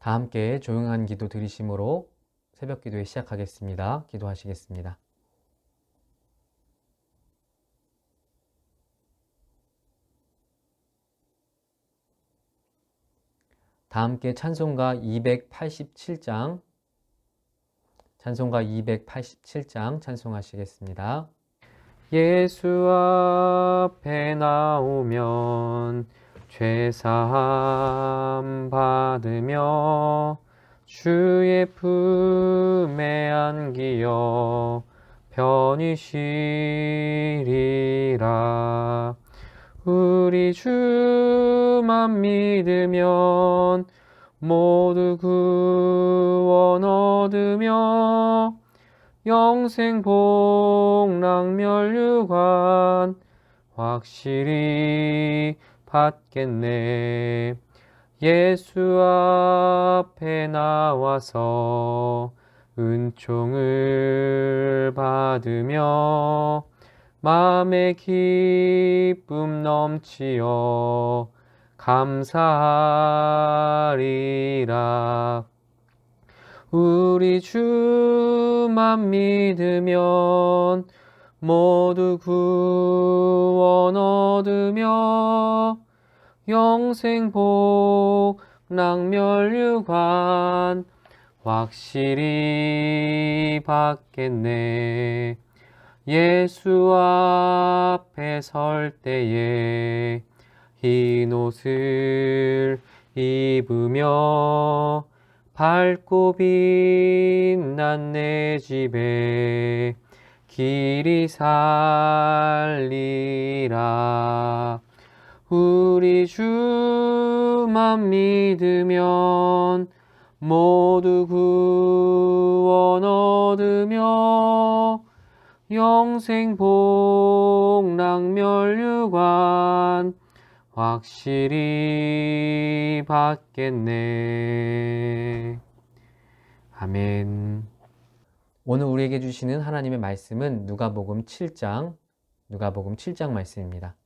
다 함께 조용한 기도 드리심으로 새벽 기도회 시작하겠습니다. 기도하시겠습니다. 다 함께 찬송가 287장 찬송하시겠습니다. 예수 앞에 나오면 죄사함 받으며 주의 품에 안기어 편히 쉬리라. 우리 주만 믿으면 모두 구원 얻으며 영생 복락 면류관 확실히 받겠네. 예수 앞에 나와서 은총을 받으며 마음의 기쁨 넘치어 감사하리라. 우리 주만 믿으면 모두 구원 얻으며 영생 복락 면류관 확실히 받겠네. 예수 앞에 설 때에 흰 옷을 입으며 밝고 빛난 내 집에 길이 살리라. 우리 주만 믿으면 모두 구원 얻으며 영생 복락 면류관 확실히 받겠네. 아멘. 오늘 우리에게 주시는 하나님의 말씀은 누가복음 7장 말씀입니다.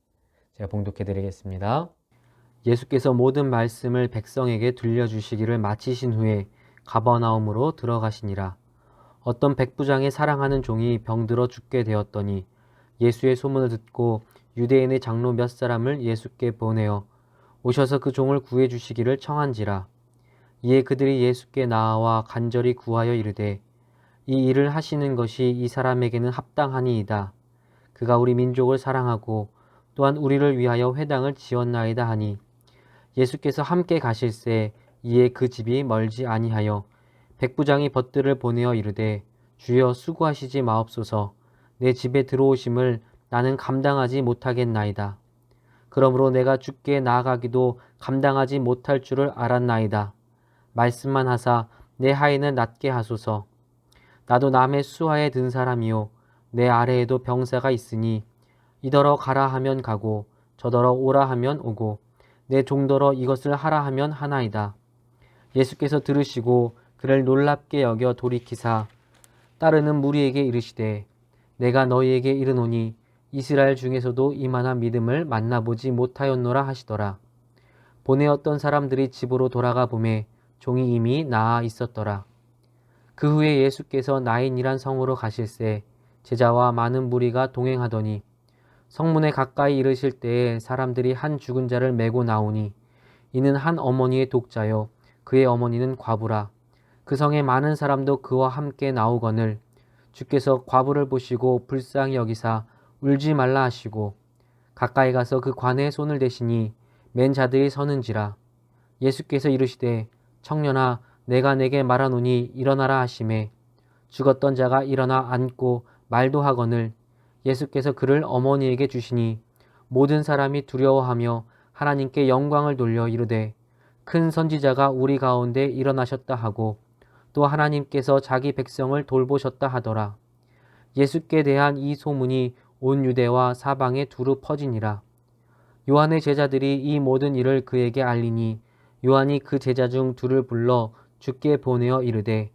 제가 봉독해 드리겠습니다. 예수께서 모든 말씀을 백성에게 들려주시기를 마치신 후에 가버나움으로 들어가시니라. 어떤 백부장의 사랑하는 종이 병들어 죽게 되었더니 예수의 소문을 듣고 유대인의 장로 몇 사람을 예수께 보내어 오셔서 그 종을 구해 주시기를 청한지라. 이에 그들이 예수께 나아와 간절히 구하여 이르되 이 일을 하시는 것이 이 사람에게는 합당하니이다. 그가 우리 민족을 사랑하고 또한 우리를 위하여 회당을 지었나이다 하니 예수께서 함께 가실새 이에 그 집이 멀지 아니하여 백부장이 벗들을 보내어 이르되 주여 수고하시지 마옵소서. 내 집에 들어오심을 나는 감당하지 못하겠나이다. 그러므로 내가 주께 나아가기도 감당하지 못할 줄을 알았나이다. 말씀만 하사 내 하인을 낫게 하소서. 나도 남의 수하에 든 사람이요 내 아래에도 병사가 있으니 이더러 가라 하면 가고 저더러 오라 하면 오고 내 종더러 이것을 하라 하면 하나이다. 예수께서 들으시고 그를 놀랍게 여겨 돌이키사 따르는 무리에게 이르시되 내가 너희에게 이르노니 이스라엘 중에서도 이만한 믿음을 만나보지 못하였노라 하시더라. 보내었던 사람들이 집으로 돌아가 보매 종이 이미 나아 있었더라. 그 후에 예수께서 나인이란 성으로 가실새 제자와 많은 무리가 동행하더니 성문에 가까이 이르실 때에 사람들이 한 죽은 자를 메고 나오니 이는 한 어머니의 독자요 그의 어머니는 과부라. 그 성에 많은 사람도 그와 함께 나오거늘 주께서 과부를 보시고 불쌍히 여기사 울지 말라 하시고 가까이 가서 그 관에 손을 대시니 맨 자들이 서는지라. 예수께서 이르시되 청년아 내가 내게 말하노니 일어나라 하시매 죽었던 자가 일어나 앉고 말도 하거늘 예수께서 그를 어머니에게 주시니 모든 사람이 두려워하며 하나님께 영광을 돌려 이르되 큰 선지자가 우리 가운데 일어나셨다 하고 또 하나님께서 자기 백성을 돌보셨다 하더라. 예수께 대한 이 소문이 온 유대와 사방에 두루 퍼지니라. 요한의 제자들이 이 모든 일을 그에게 알리니 요한이 그 제자 중 둘을 불러 주께 보내어 이르되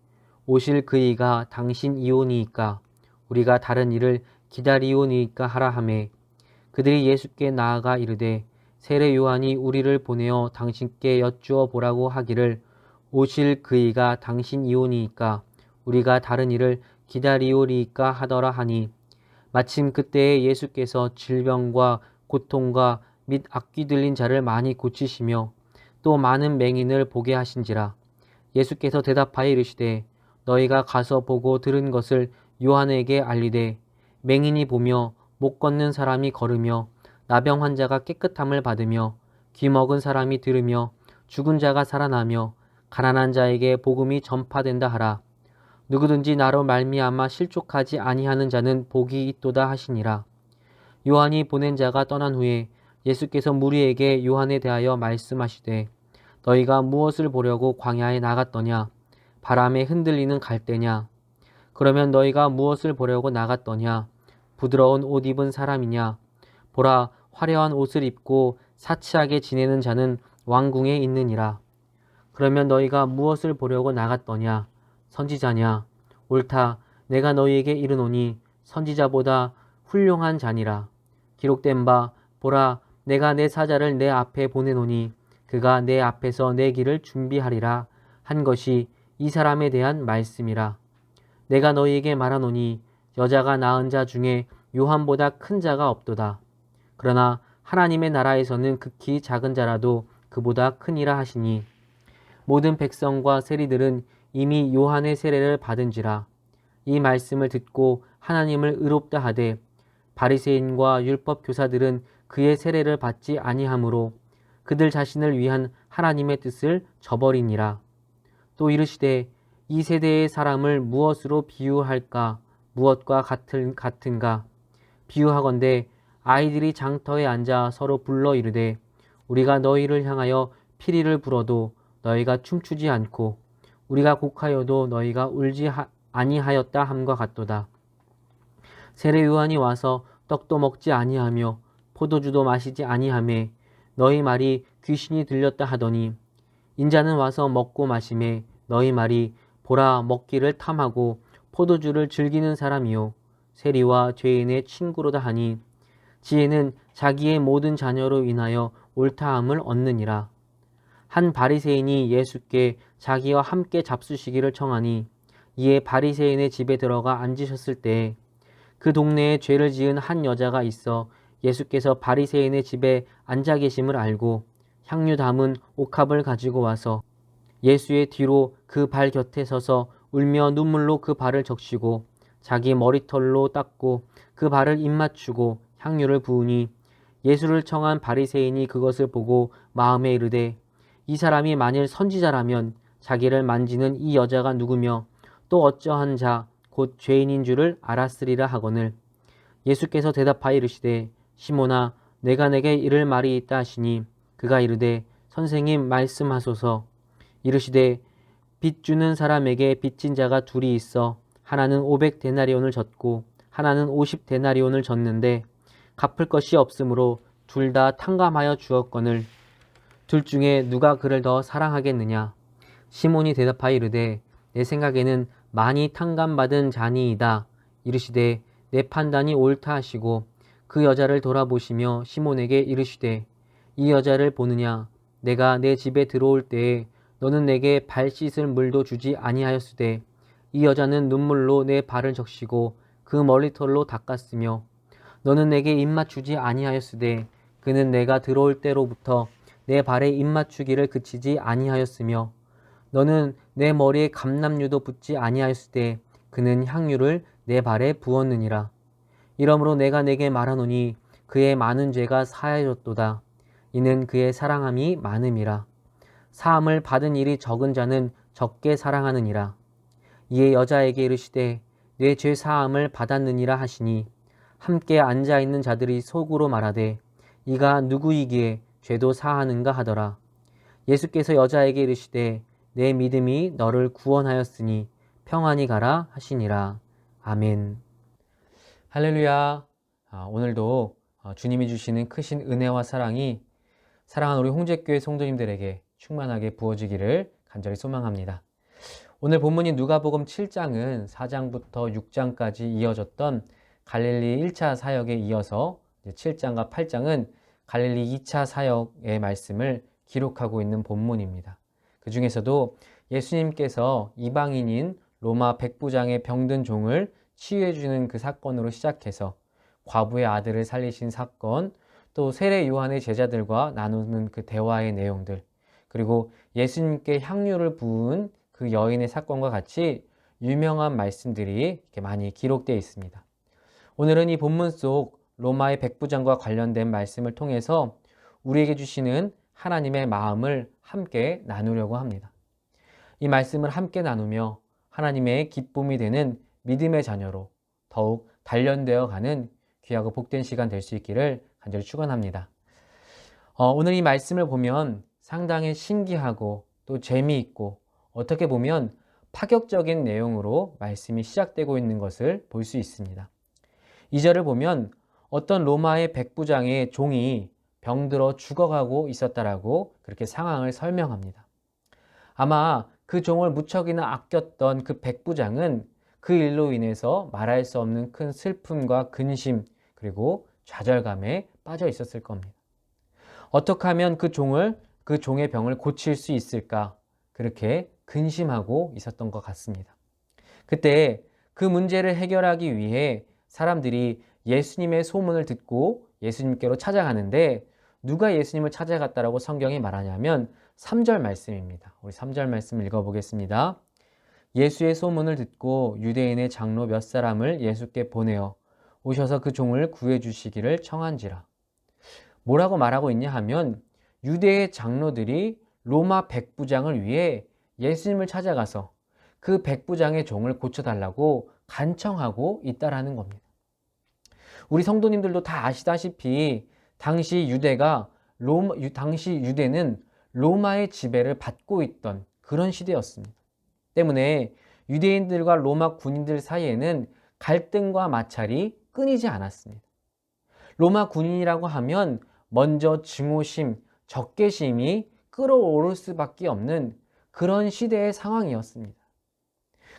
오실 그이가 당신 이오니이까 우리가 다른 일을 기다리오니이까 하라 하매 그들이 예수께 나아가 이르되 세례 요한이 우리를 보내어 당신께 여쭈어 보라고 하기를 오실 그이가 당신이오니이까 우리가 다른 이를 기다리오리이까 하더라 하니 마침 그때에 예수께서 질병과 고통과 및 악귀 들린 자를 많이 고치시며 또 많은 맹인을 보게 하신지라. 예수께서 대답하여 이르시되 너희가 가서 보고 들은 것을 요한에게 알리되 맹인이 보며 못 걷는 사람이 걸으며 나병 환자가 깨끗함을 받으며 귀 먹은 사람이 들으며 죽은 자가 살아나며 가난한 자에게 복음이 전파된다 하라. 누구든지 나로 말미암아 실족하지 아니하는 자는 복이 있도다 하시니라. 요한이 보낸 자가 떠난 후에 예수께서 무리에게 요한에 대하여 말씀하시되 너희가 무엇을 보려고 광야에 나갔더냐? 바람에 흔들리는 갈대냐? 그러면 너희가 무엇을 보려고 나갔더냐? 부드러운 옷 입은 사람이냐? 보라, 화려한 옷을 입고 사치하게 지내는 자는 왕궁에 있느니라. 그러면 너희가 무엇을 보려고 나갔더냐? 선지자냐? 옳다. 내가 너희에게 이르노니 선지자보다 훌륭한 자니라. 기록된 바 보라, 내가 내 사자를 내 앞에 보내노니 그가 내 앞에서 내 길을 준비하리라 한 것이 이 사람에 대한 말씀이라. 내가 너희에게 말하노니 여자가 낳은 자 중에 요한보다 큰 자가 없도다. 그러나 하나님의 나라에서는 극히 작은 자라도 그보다 크니라 하시니 모든 백성과 세리들은 이미 요한의 세례를 받은지라. 이 말씀을 듣고 하나님을 의롭다 하되 바리새인과 율법 교사들은 그의 세례를 받지 아니하므로 그들 자신을 위한 하나님의 뜻을 저버리니라. 또 이르시되 이 세대의 사람을 무엇으로 비유할까? 무엇과 같은가? 비유하건대 아이들이 장터에 앉아 서로 불러 이르되 우리가 너희를 향하여 피리를 불어도 너희가 춤추지 않고 우리가 곡하여도 너희가 울지 아니하였다 함과 같도다. 세례 요한이 와서 떡도 먹지 아니하며 포도주도 마시지 아니하매 너희 말이 귀신이 들렸다 하더니 인자는 와서 먹고 마시매 너희 말이 보라 먹기를 탐하고 포도주를 즐기는 사람이요 세리와 죄인의 친구로다 하니 지혜는 자기의 모든 자녀로 인하여 옳다함을 얻느니라. 한 바리새인이 예수께 자기와 함께 잡수시기를 청하니 이에 바리새인의 집에 들어가 앉으셨을 때에 그 동네에 죄를 지은 한 여자가 있어 예수께서 바리새인의 집에 앉아 계심을 알고 향유 담은 옥합을 가지고 와서 예수의 뒤로 그 발 곁에 서서 울며 눈물로 그 발을 적시고 자기 머리털로 닦고 그 발을 입맞추고 향유를 부으니 예수를 청한 바리새인이 그것을 보고 마음에 이르되 이 사람이 만일 선지자라면 자기를 만지는 이 여자가 누구며 또 어쩌한 자 곧 죄인인 줄을 알았으리라 하거늘 예수께서 대답하여 이르시되 시몬아 내가 내게 이를 말이 있다 하시니 그가 이르되 선생님 말씀하소서. 이르시되 빚 주는 사람에게 빚진 자가 둘이 있어 하나는 500데나리온을 졌고 하나는 50데나리온을 졌는데 갚을 것이 없으므로 둘 다 탕감하여 주었거늘 둘 중에 누가 그를 더 사랑하겠느냐. 시몬이 대답하여 이르되 내 생각에는 많이 탕감받은 자니이다. 이르시되 내 판단이 옳다 하시고 그 여자를 돌아보시며 시몬에게 이르시되 이 여자를 보느냐. 내가 내 집에 들어올 때에 너는 내게 발 씻을 물도 주지 아니하였으되 이 여자는 눈물로 내 발을 적시고 그 머리털로 닦았으며 너는 내게 입맞추지 아니하였으되 그는 내가 들어올 때로부터 내 발에 입맞추기를 그치지 아니하였으며 너는 내 머리에 감람유도 붓지 아니하였으되 그는 향유를 내 발에 부었느니라. 이러므로 내가 내게 말하노니 그의 많은 죄가 사하여졌도다. 이는 그의 사랑함이 많음이라. 사함을 받은 일이 적은 자는 적게 사랑하느니라. 이에 여자에게 이르시되 내 죄 사함을 받았느니라 하시니 함께 앉아있는 자들이 속으로 말하되 이가 누구이기에 죄도 사하는가 하더라. 예수께서 여자에게 이르시되 내 믿음이 너를 구원하였으니 평안히 가라 하시니라. 아멘. 할렐루야. 오늘도 주님이 주시는 크신 은혜와 사랑이 사랑하는 우리 홍제교회 성도님들에게 충만하게 부어지기를 간절히 소망합니다. 오늘 본문인 누가복음 7장은 4장부터 6장까지 이어졌던 갈릴리 1차 사역에 이어서 7장과 8장은 갈릴리 2차 사역의 말씀을 기록하고 있는 본문입니다. 그 중에서도 예수님께서 이방인인 로마 백부장의 병든 종을 치유해주는 그 사건으로 시작해서 과부의 아들을 살리신 사건, 또 세례 요한의 제자들과 나누는 그 대화의 내용들, 그리고 예수님께 향유를 부은 그 여인의 사건과 같이 유명한 말씀들이 이렇게 많이 기록되어 있습니다. 오늘은 이 본문 속 로마의 백부장과 관련된 말씀을 통해서 우리에게 주시는 하나님의 마음을 함께 나누려고 합니다. 이 말씀을 함께 나누며 하나님의 기쁨이 되는 믿음의 자녀로 더욱 단련되어 가는 귀하고 복된 시간 될 수 있기를 간절히 축원합니다. 오늘 이 말씀을 보면 상당히 신기하고 또 재미있고 어떻게 보면 파격적인 내용으로 말씀이 시작되고 있는 것을 볼 수 있습니다. 2절을 보면 어떤 로마의 백부장의 종이 병들어 죽어가고 있었다라고 그렇게 상황을 설명합니다. 아마 그 종을 무척이나 아꼈던 그 백부장은 그 일로 인해서 말할 수 없는 큰 슬픔과 근심 그리고 좌절감에 빠져 있었을 겁니다. 어떻게 하면 그 종의 병을 고칠 수 있을까 그렇게 근심하고 있었던 것 같습니다. 그때 그 문제를 해결하기 위해 사람들이 예수님의 소문을 듣고 예수님께로 찾아가는데 누가 예수님을 찾아갔다라고 성경이 말하냐면 3절 말씀입니다. 우리 3절 말씀 읽어보겠습니다. 예수의 소문을 듣고 유대인의 장로 몇 사람을 예수께 보내어 오셔서 그 종을 구해주시기를 청한지라. 뭐라고 말하고 있냐 하면 유대의 장로들이 로마 백부장을 위해 예수님을 찾아가서 그 백부장의 종을 고쳐달라고 간청하고 있다라는 겁니다. 우리 성도님들도 다 아시다시피 당시 유대는 로마의 지배를 받고 있던 그런 시대였습니다. 때문에 유대인들과 로마 군인들 사이에는 갈등과 마찰이 끊이지 않았습니다. 로마 군인이라고 하면 먼저 증오심, 적개심이 끌어오를 수밖에 없는 그런 시대의 상황이었습니다.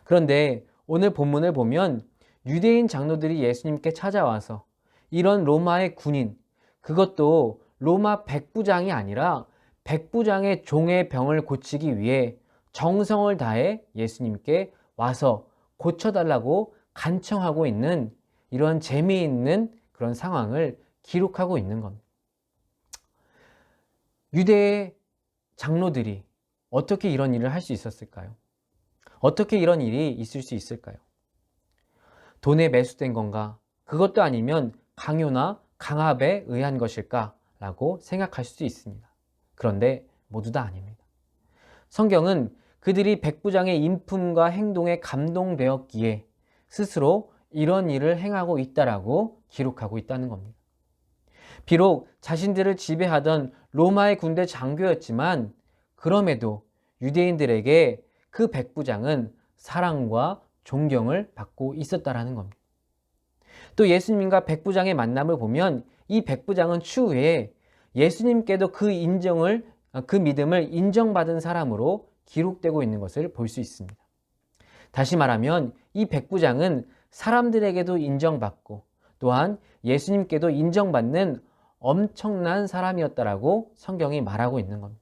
그런데 오늘 본문을 보면 유대인 장로들이 예수님께 찾아와서 이런 로마의 군인, 그것도 로마 백부장이 아니라 백부장의 종의 병을 고치기 위해 정성을 다해 예수님께 와서 고쳐달라고 간청하고 있는 이런 재미있는 그런 상황을 기록하고 있는 겁니다. 유대의 장로들이 어떻게 이런 일을 할 수 있었을까요? 어떻게 이런 일이 있을 수 있을까요? 돈에 매수된 건가? 그것도 아니면 강요나 강압에 의한 것일까? 라고 생각할 수도 있습니다. 그런데 모두 다 아닙니다. 성경은 그들이 백부장의 인품과 행동에 감동되었기에 스스로 이런 일을 행하고 있다라고 기록하고 있다는 겁니다. 비록 자신들을 지배하던 로마의 군대 장교였지만 그럼에도 유대인들에게 그 백부장은 사랑과 존경을 받고 있었다라는 겁니다. 또 예수님과 백부장의 만남을 보면 이 백부장은 추후에 예수님께도 그 믿음을 인정받은 사람으로 기록되고 있는 것을 볼 수 있습니다. 다시 말하면 이 백부장은 사람들에게도 인정받고 또한 예수님께도 인정받는 엄청난 사람이었다라고 성경이 말하고 있는 겁니다.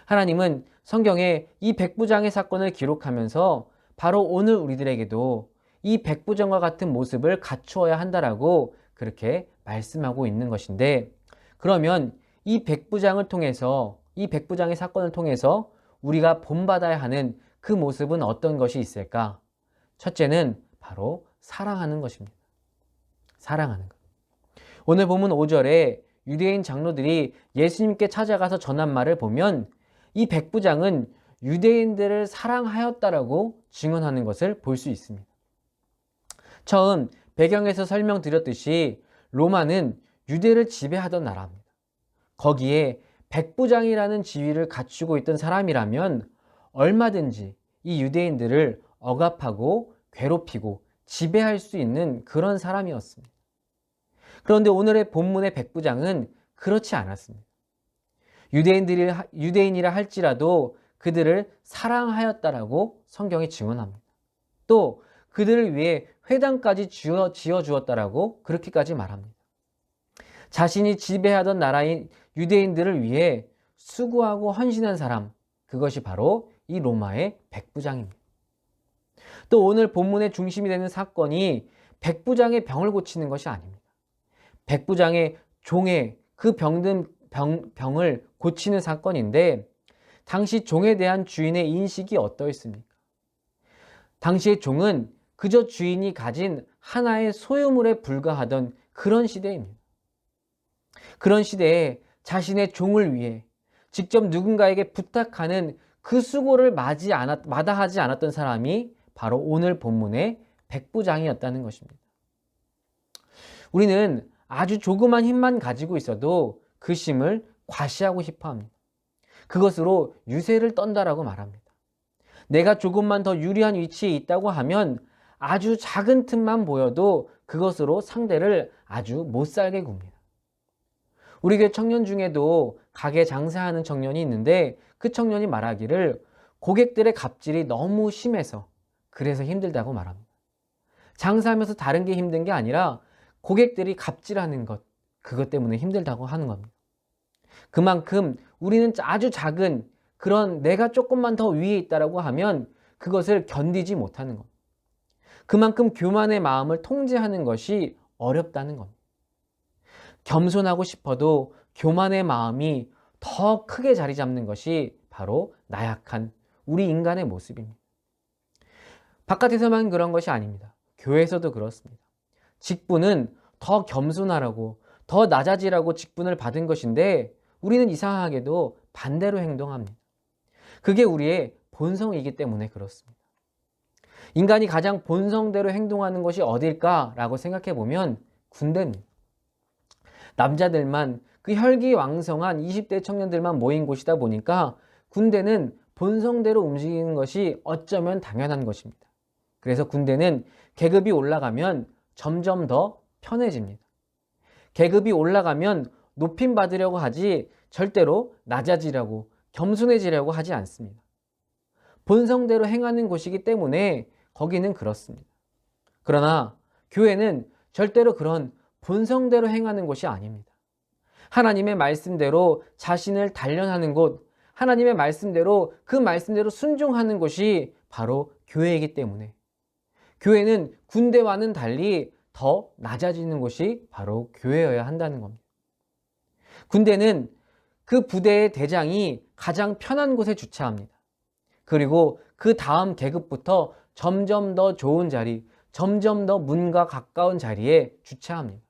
하나님은 성경에 이 백부장의 사건을 기록하면서 바로 오늘 우리들에게도 이 백부장과 같은 모습을 갖추어야 한다라고 그렇게 말씀하고 있는 것인데, 그러면 이 백부장의 사건을 통해서 우리가 본받아야 하는 그 모습은 어떤 것이 있을까? 첫째는 바로 사랑하는 것입니다. 사랑하는 것. 오늘 본문 5절에 유대인 장로들이 예수님께 찾아가서 전한 말을 보면 이 백부장은 유대인들을 사랑하였다라고 증언하는 것을 볼 수 있습니다. 처음 배경에서 설명드렸듯이 로마는 유대를 지배하던 나라입니다. 거기에 백부장이라는 지위를 갖추고 있던 사람이라면 얼마든지 이 유대인들을 억압하고 괴롭히고 지배할 수 있는 그런 사람이었습니다. 그런데 오늘의 본문의 백부장은 그렇지 않았습니다. 유대인이라 할지라도 그들을 사랑하였다라고 성경이 증언합니다. 또 그들을 위해 회당까지 지어 주었다라고 그렇게까지 말합니다. 자신이 지배하던 나라인 유대인들을 위해 수고하고 헌신한 사람, 그것이 바로 이 로마의 백부장입니다. 또 오늘 본문의 중심이 되는 사건이 백부장의 병을 고치는 것이 아닙니다. 백부장의 종의 그 병든 병을 고치는 사건인데, 당시 종에 대한 주인의 인식이 어떠했습니까? 당시의 종은 그저 주인이 가진 하나의 소유물에 불과하던 그런 시대입니다. 그런 시대에 자신의 종을 위해 직접 누군가에게 부탁하는 그 수고를 마다하지 않았던 사람이 바로 오늘 본문의 백부장이었다는 것입니다. 우리는 아주 조그만 힘만 가지고 있어도 그 힘을 과시하고 싶어 합니다. 그것으로 유세를 떤다라고 말합니다. 내가 조금만 더 유리한 위치에 있다고 하면 아주 작은 틈만 보여도 그것으로 상대를 아주 못살게 굽니다. 우리 교회 청년 중에도 가게 장사하는 청년이 있는데, 그 청년이 말하기를 고객들의 갑질이 너무 심해서 그래서 힘들다고 말합니다. 장사하면서 다른 게 힘든 게 아니라 고객들이 갑질하는 것, 그것 때문에 힘들다고 하는 겁니다. 그만큼 우리는 아주 작은 그런 내가 조금만 더 위에 있다라고 하면 그것을 견디지 못하는 겁니다. 그만큼 교만의 마음을 통제하는 것이 어렵다는 겁니다. 겸손하고 싶어도 교만의 마음이 더 크게 자리 잡는 것이 바로 나약한 우리 인간의 모습입니다. 바깥에서만 그런 것이 아닙니다. 교회에서도 그렇습니다. 직분은 더 겸손하라고, 더 낮아지라고 직분을 받은 것인데 우리는 이상하게도 반대로 행동합니다. 그게 우리의 본성이기 때문에 그렇습니다. 인간이 가장 본성대로 행동하는 것이 어딜까라고 생각해 보면 군대입니다. 남자들만, 그 혈기왕성한 20대 청년들만 모인 곳이다 보니까 군대는 본성대로 움직이는 것이 어쩌면 당연한 것입니다. 그래서 군대는 계급이 올라가면 점점 더 편해집니다. 계급이 올라가면 높임 받으려고 하지 절대로 낮아지려고, 겸손해지려고 하지 않습니다. 본성대로 행하는 곳이기 때문에 거기는 그렇습니다. 그러나 교회는 절대로 그런 본성대로 행하는 곳이 아닙니다. 하나님의 말씀대로 자신을 단련하는 곳, 하나님의 말씀대로 그 말씀대로 순종하는 곳이 바로 교회이기 때문에 교회는 군대와는 달리 더 낮아지는 곳이 바로 교회여야 한다는 겁니다. 군대는 그 부대의 대장이 가장 편한 곳에 주차합니다. 그리고 그 다음 계급부터 점점 더 좋은 자리, 점점 더 문과 가까운 자리에 주차합니다.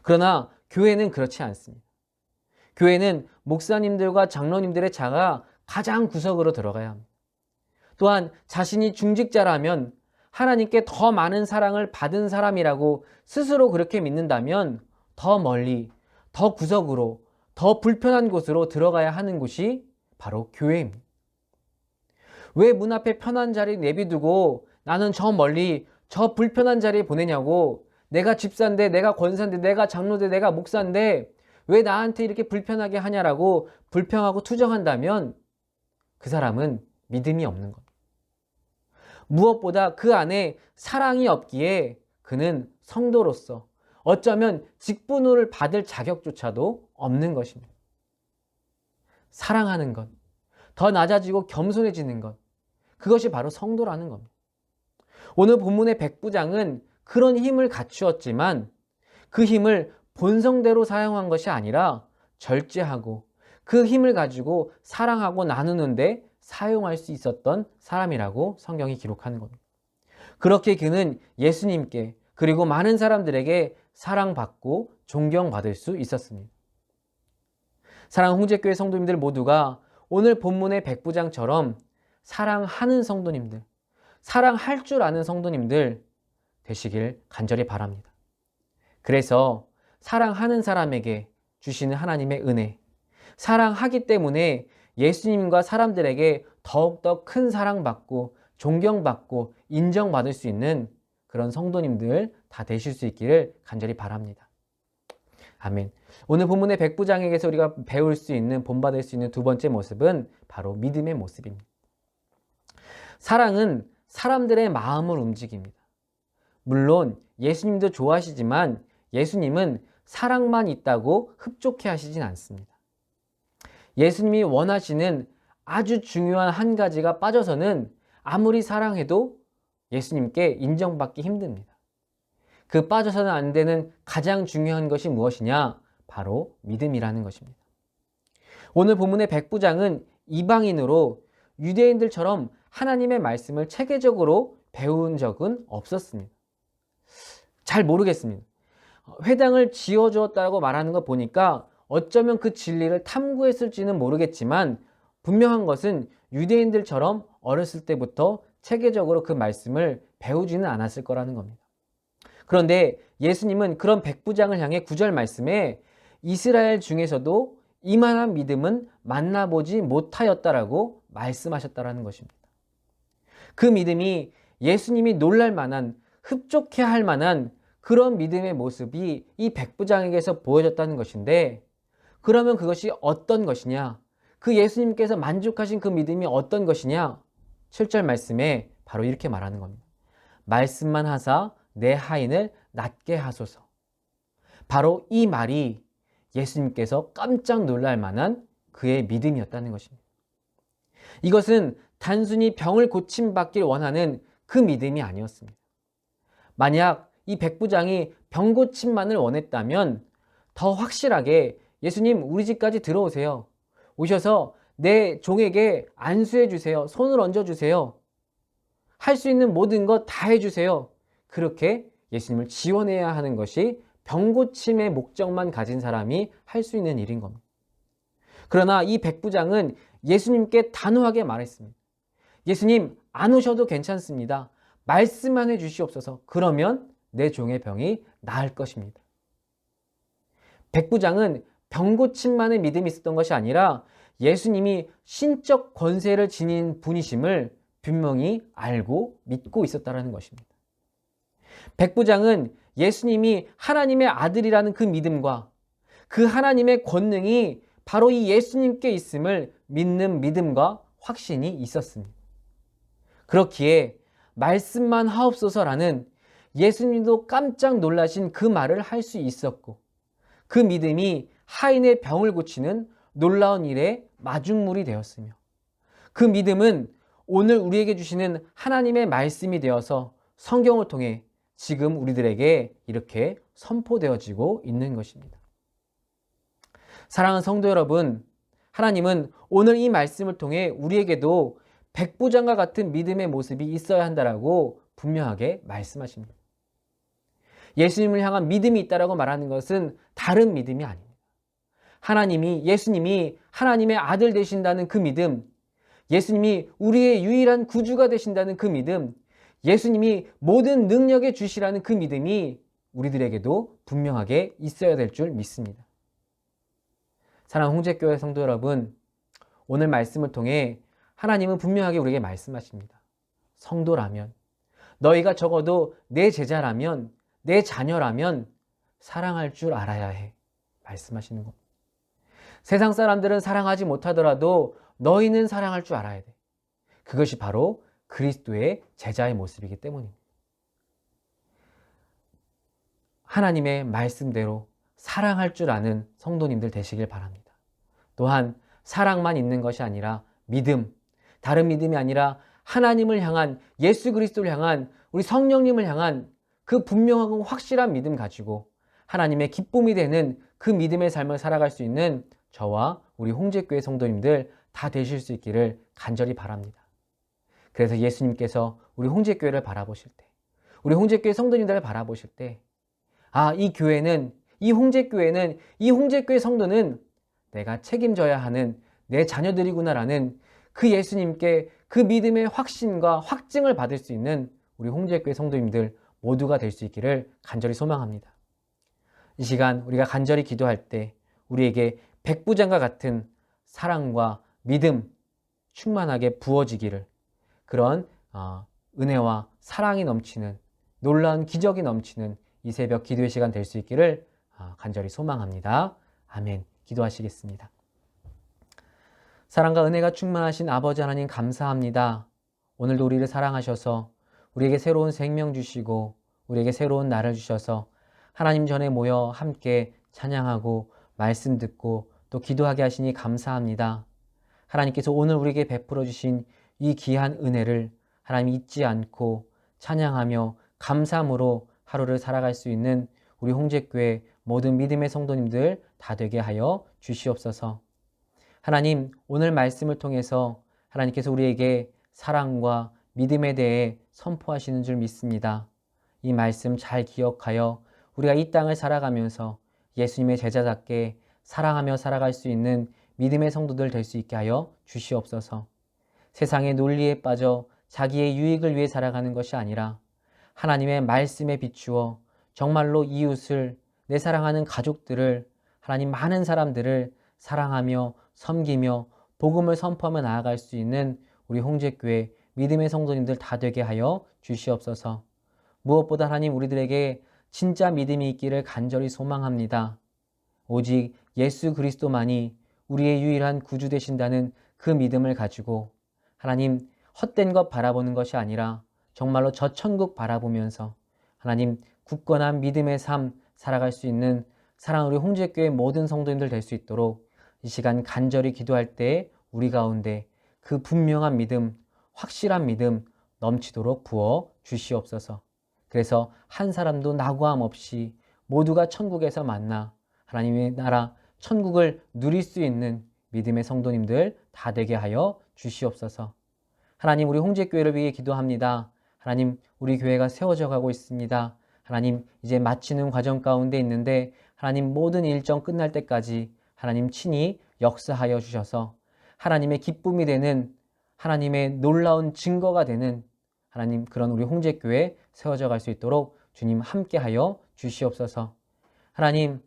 그러나 교회는 그렇지 않습니다. 교회는 목사님들과 장로님들의 자가 가장 구석으로 들어가야 합니다. 또한 자신이 중직자라면, 하나님께 더 많은 사랑을 받은 사람이라고 스스로 그렇게 믿는다면 더 멀리, 더 구석으로, 더 불편한 곳으로 들어가야 하는 곳이 바로 교회입니다. 왜 문 앞에 편한 자리 내비두고 나는 저 멀리 저 불편한 자리에 보내냐고, 내가 집사인데, 내가 권사인데, 내가 장로인데, 내가 목사인데 왜 나한테 이렇게 불편하게 하냐라고 불평하고 투정한다면 그 사람은 믿음이 없는 겁니다. 무엇보다 그 안에 사랑이 없기에 그는 성도로서 어쩌면 직분을 받을 자격조차도 없는 것입니다. 사랑하는 것, 더 낮아지고 겸손해지는 것, 그것이 바로 성도라는 겁니다. 오늘 본문의 백부장은 그런 힘을 갖추었지만 그 힘을 본성대로 사용한 것이 아니라 절제하고 그 힘을 가지고 사랑하고 나누는데 사용할 수 있었던 사람이라고 성경이 기록하는 겁니다. 그렇게 그는 예수님께, 그리고 많은 사람들에게 사랑받고 존경받을 수 있었습니다. 사랑하는 홍제교회 성도님들 모두가 오늘 본문의 백부장처럼 사랑하는 성도님들, 사랑할 줄 아는 성도님들 되시길 간절히 바랍니다. 그래서 사랑하는 사람에게 주시는 하나님의 은혜, 사랑하기 때문에 예수님과 사람들에게 더욱더 큰 사랑받고 존경받고 인정받을 수 있는 그런 성도님들 다 되실 수 있기를 간절히 바랍니다. 아멘. 오늘 본문의 백부장에게서 우리가 배울 수 있는, 본받을 수 있는 두 번째 모습은 바로 믿음의 모습입니다. 사랑은 사람들의 마음을 움직입니다. 물론 예수님도 좋아하시지만 예수님은 사랑만 있다고 흡족해 하시진 않습니다. 예수님이 원하시는 아주 중요한 한 가지가 빠져서는 아무리 사랑해도 예수님께 인정받기 힘듭니다. 그 빠져서는 안 되는 가장 중요한 것이 무엇이냐? 바로 믿음이라는 것입니다. 오늘 본문의 백부장은 이방인으로 유대인들처럼 하나님의 말씀을 체계적으로 배운 적은 없었습니다. 잘 모르겠습니다. 회당을 지어주었다고 말하는 거 보니까 어쩌면 그 진리를 탐구했을지는 모르겠지만 분명한 것은 유대인들처럼 어렸을 때부터 체계적으로 그 말씀을 배우지는 않았을 거라는 겁니다. 그런데 예수님은 그런 백부장을 향해 9절 말씀에 이스라엘 중에서도 이만한 믿음은 만나보지 못하였다라고 말씀하셨다라는 것입니다. 그 믿음이 예수님이 놀랄 만한, 흡족해 할 만한 그런 믿음의 모습이 이 백부장에게서 보여졌다는 것인데, 그러면 그것이 어떤 것이냐? 그 예수님께서 만족하신 그 믿음이 어떤 것이냐? 7절 말씀에 바로 이렇게 말하는 겁니다. 말씀만 하사 내 하인을 낫게 하소서. 바로 이 말이 예수님께서 깜짝 놀랄 만한 그의 믿음이었다는 것입니다. 이것은 단순히 병을 고침받길 원하는 그 믿음이 아니었습니다. 만약 이 백부장이 병 고침만을 원했다면 더 확실하게 예수님 우리 집까지 들어오세요. 오셔서 내 종에게 안수해 주세요. 손을 얹어 주세요. 할 수 있는 모든 것 다 해주세요. 그렇게 예수님을 지원해야 하는 것이 병 고침의 목적만 가진 사람이 할 수 있는 일인 겁니다. 그러나 이 백부장은 예수님께 단호하게 말했습니다. 예수님 안 오셔도 괜찮습니다. 말씀만 해주시옵소서. 그러면 내 종의 병이 나을 것입니다. 백부장은 병 고침만의 믿음이 있었던 것이 아니라 예수님이 신적 권세를 지닌 분이심을 분명히 알고 믿고 있었다는 것입니다. 백부장은 예수님이 하나님의 아들이라는 그 믿음과 그 하나님의 권능이 바로 이 예수님께 있음을 믿는 믿음과 확신이 있었습니다. 그렇기에 말씀만 하옵소서라는 예수님도 깜짝 놀라신 그 말을 할 수 있었고, 그 믿음이 하인의 병을 고치는 놀라운 일의 마중물이 되었으며, 그 믿음은 오늘 우리에게 주시는 하나님의 말씀이 되어서 성경을 통해 지금 우리들에게 이렇게 선포되어지고 있는 것입니다. 사랑하는 성도 여러분, 하나님은 오늘 이 말씀을 통해 우리에게도 백부장과 같은 믿음의 모습이 있어야 한다라고 분명하게 말씀하십니다. 예수님을 향한 믿음이 있다라고 말하는 것은 다른 믿음이 아닙니다. 예수님이 하나님의 아들 되신다는 그 믿음, 예수님이 우리의 유일한 구주가 되신다는 그 믿음, 예수님이 모든 능력의 주시라는 그 믿음이 우리들에게도 분명하게 있어야 될 줄 믿습니다. 사랑하는 홍제교회 성도 여러분, 오늘 말씀을 통해 하나님은 분명하게 우리에게 말씀하십니다. 성도라면, 너희가 적어도 내 제자라면, 내 자녀라면 사랑할 줄 알아야 해. 말씀하시는 겁니다. 세상 사람들은 사랑하지 못하더라도 너희는 사랑할 줄 알아야 돼. 그것이 바로 그리스도의 제자의 모습이기 때문입니다. 하나님의 말씀대로 사랑할 줄 아는 성도님들 되시길 바랍니다. 또한 사랑만 있는 것이 아니라 믿음, 다른 믿음이 아니라 하나님을 향한, 예수 그리스도를 향한, 우리 성령님을 향한 그 분명하고 확실한 믿음 가지고 하나님의 기쁨이 되는 그 믿음의 삶을 살아갈 수 있는 저와 우리 홍제교회 성도님들 다 되실 수 있기를 간절히 바랍니다. 그래서 예수님께서 우리 홍제교회를 바라보실 때, 우리 홍제교회 성도님들을 바라보실 때, 이 교회는, 이 홍제교회 성도는 내가 책임져야 하는 내 자녀들이구나라는 그 예수님께 그 믿음의 확신과 확증을 받을 수 있는 우리 홍제교회 성도님들 모두가 될 수 있기를 간절히 소망합니다. 이 시간 우리가 간절히 기도할 때 우리에게 백부장과 같은 사랑과 믿음 충만하게 부어지기를, 그런 은혜와 사랑이 넘치는, 놀라운 기적이 넘치는 이 새벽 기도의 시간 될 수 있기를 간절히 소망합니다. 아멘. 기도하시겠습니다. 사랑과 은혜가 충만하신 아버지 하나님 감사합니다. 오늘도 우리를 사랑하셔서 우리에게 새로운 생명 주시고 우리에게 새로운 날을 주셔서 하나님 전에 모여 함께 찬양하고 말씀 듣고 또 기도하게 하시니 감사합니다. 하나님께서 오늘 우리에게 베풀어 주신 이 귀한 은혜를 하나님 잊지 않고 찬양하며 감사함으로 하루를 살아갈 수 있는 우리 홍제교회 모든 믿음의 성도님들 다 되게 하여 주시옵소서. 하나님, 오늘 말씀을 통해서 하나님께서 우리에게 사랑과 믿음에 대해 선포하시는 줄 믿습니다. 이 말씀 잘 기억하여 우리가 이 땅을 살아가면서 예수님의 제자답게 사랑하며 살아갈 수 있는 믿음의 성도들 될 수 있게 하여 주시옵소서. 세상의 논리에 빠져 자기의 유익을 위해 살아가는 것이 아니라 하나님의 말씀에 비추어 정말로 이웃을, 내 사랑하는 가족들을, 하나님 많은 사람들을 사랑하며 섬기며 복음을 선포하며 나아갈 수 있는 우리 홍제교회 믿음의 성도님들 다 되게 하여 주시옵소서. 무엇보다 하나님 우리들에게 진짜 믿음이 있기를 간절히 소망합니다. 오직 예수 그리스도만이 우리의 유일한 구주 되신다는 그 믿음을 가지고 하나님 헛된 것 바라보는 것이 아니라 정말로 저 천국 바라보면서 하나님 굳건한 믿음의 삶 살아갈 수 있는 사랑하는 우리 홍제교회 모든 성도님들 될 수 있도록 이 시간 간절히 기도할 때 우리 가운데 그 분명한 믿음, 확실한 믿음 넘치도록 부어 주시옵소서. 그래서 한 사람도 낙오함 없이 모두가 천국에서 만나 하나님의 나라 천국을 누릴 수 있는 믿음의 성도님들 다 되게 하여 주시옵소서. 하나님 우리 홍제교회를 위해 기도합니다. 하나님 우리 교회가 세워져 가고 있습니다. 하나님 이제 마치는 과정 가운데 있는데 하나님 모든 일정 끝날 때까지 하나님 친히 역사하여 주셔서 하나님의 기쁨이 되는 하나님의 놀라운 증거가 되는 하나님 그런 우리 홍제교회 세워져 갈 수 있도록 주님 함께하여 주시옵소서. 하나님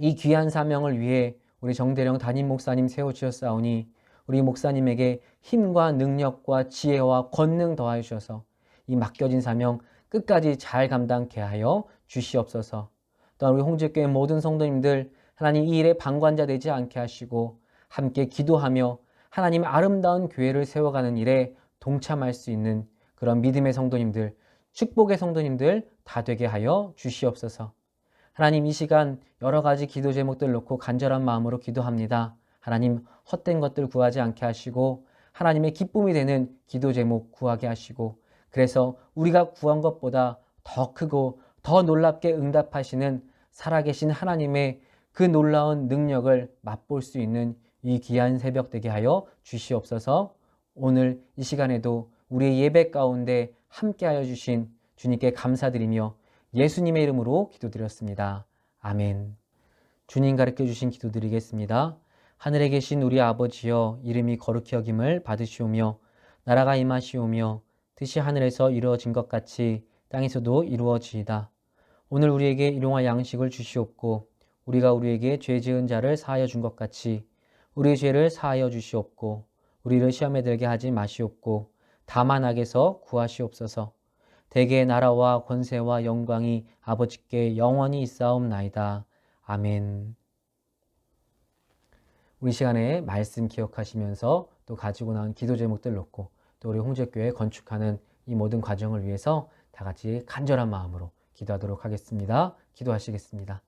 이 귀한 사명을 위해 우리 정대령 담임 목사님 세워주셨사오니 우리 목사님에게 힘과 능력과 지혜와 권능 더하여 주셔서 이 맡겨진 사명 끝까지 잘 감당케 하여 주시옵소서. 또한 우리 홍제교회 모든 성도님들 하나님 이 일에 방관자 되지 않게 하시고 함께 기도하며 하나님 아름다운 교회를 세워가는 일에 동참할 수 있는 그런 믿음의 성도님들, 축복의 성도님들 다 되게 하여 주시옵소서. 하나님 이 시간 여러 가지 기도 제목들 놓고 간절한 마음으로 기도합니다. 하나님 헛된 것들 구하지 않게 하시고 하나님의 기쁨이 되는 기도 제목 구하게 하시고 그래서 우리가 구한 것보다 더 크고 더 놀랍게 응답하시는 살아계신 하나님의 그 놀라운 능력을 맛볼 수 있는 이 귀한 새벽 되게 하여 주시옵소서. 오늘 이 시간에도 우리의 예배 가운데 함께하여 주신 주님께 감사드리며 예수님의 이름으로 기도드렸습니다. 아멘. 주님 가르쳐 주신 기도드리겠습니다. 하늘에 계신 우리 아버지여 이름이 거룩히 여김을 받으시오며 나라가 임하시오며 뜻이 하늘에서 이루어진 것 같이 땅에서도 이루어지이다. 오늘 우리에게 일용할 양식을 주시옵고 우리가 우리에게 죄 지은 자를 사하여 준 것 같이 우리의 죄를 사하여 주시옵고 우리를 시험에 들게 하지 마시옵고 다만 악에서 구하시옵소서. 대개의 나라와 권세와 영광이 아버지께 영원히 있사옵나이다. 아멘. 우리 시간에 말씀 기억하시면서 또 가지고 나온 기도 제목들 놓고 또 우리 홍제교회 건축하는 이 모든 과정을 위해서 다 같이 간절한 마음으로 기도하도록 하겠습니다. 기도하시겠습니다.